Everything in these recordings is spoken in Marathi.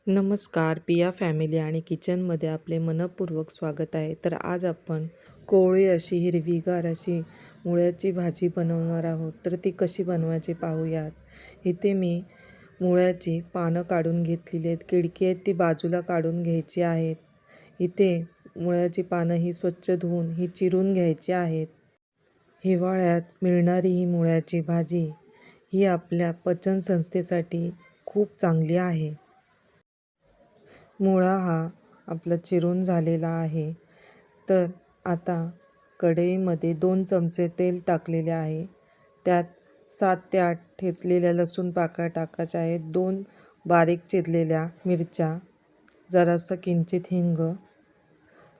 नमस्कार, पिया फॅमिली आणि किचनमध्ये आपले मनःपूर्वक स्वागत आहे. तर आज आपण कोवळी अशी हिरवीगार अशी मुळ्याची भाजी बनवणार आहोत. तर ती कशी बनवायची पाहूयात. इथे मी मुळ्याची पानं काढून घेतलेली आहेत. किडकी आहेत ती बाजूला काढून घ्यायची आहेत. इथे मुळ्याची पानं ही स्वच्छ धुवून ही चिरून घ्यायची आहेत. हिवाळ्यात मिळणारी ही मुळ्याची भाजी ही आपल्या पचनसंस्थेसाठी खूप चांगली आहे. मुळा हा आपला चिरून झालेला आहे. तर आता कढईमध्ये 2 चमचे तेल टाकलेले आहे. त्यात 7 ते 8 ठेचलेल्या लसूण पाकळ्या टाकायच्या आहेत. 2 बारीक चिरलेल्या मिरच्या, जरासं किंचित हिंग.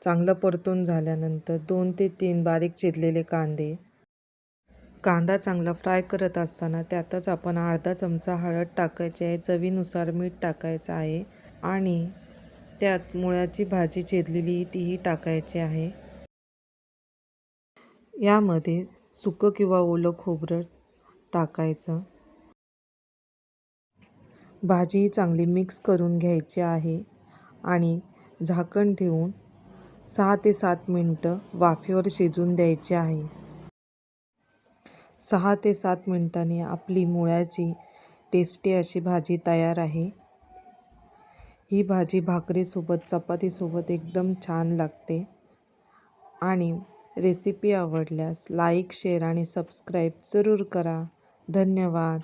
चांगलं परतून झाल्यानंतर 2 ते 3 बारीक चिरलेले कांदे. कांदा चांगला फ्राय करत असताना त्यातच आपण अर्धा चमचा हळद टाकायची आहे. चवीनुसार मीठ टाकायचं आहे आणि त्यात मुळ्याची भाजी चिरलेली तीही टाकायची आहे. यामध्ये सुकं किंवा ओलं खोबरं टाकायचं. भाजी चांगली मिक्स करून घ्यायची आहे आणि झाकण ठेवून 6 ते 7 मिनटं वाफेवर शिजून द्यायची आहे. 6 ते 7 मिनिटांनी आपली मुळ्याची टेस्टी अशी भाजी तयार आहे. ही भाजी भाकरीसोबत, चपातीसोबत एकदम छान लागते. आणि रेसिपी आवडल्यास लाईक, शेअर आणि सबस्क्राईब जरूर करा. धन्यवाद.